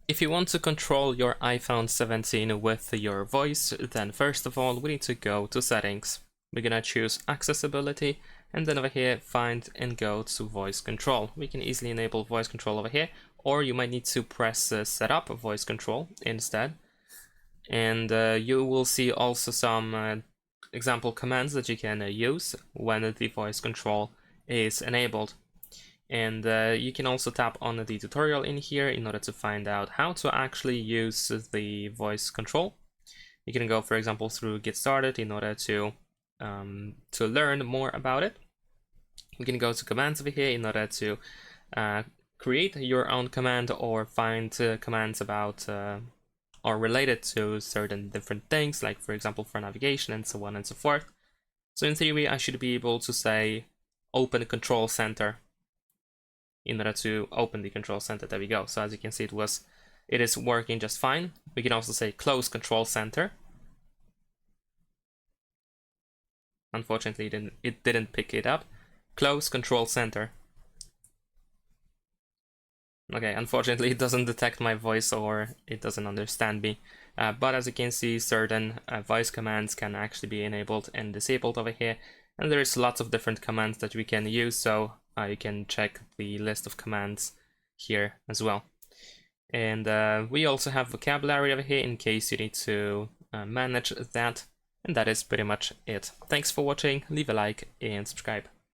If you want to control your iPhone 17 with your voice, then first of all, we need to go to settings. We're gonna choose accessibility, and then over here, find and go to voice control. We can easily enable voice control over here, or you might need to press set up voice control instead. And you will see also some example commands that you can use when the voice control is enabled. And you can also tap on the tutorial in here in order to find out how to actually use the voice control. You can go, for example, through Get Started in order to learn more about it. You can go to commands over here in order to create your own command or find commands about or related to certain different things, like for example for navigation and so on and so forth. So in theory, I should be able to say open control center in order to open the control center. There we go. So as you can see, it is working just fine. We can also say close control center. Unfortunately, it didn't pick it up. Close control center. Okay, unfortunately, it doesn't detect my voice or it doesn't understand me. But as you can see, certain voice commands can actually be enabled and disabled over here. And there's lots of different commands that we can use, so you can check the list of commands here as well. And we also have vocabulary over here in case you need to manage that. And that is pretty much it. Thanks for watching, leave a like and subscribe.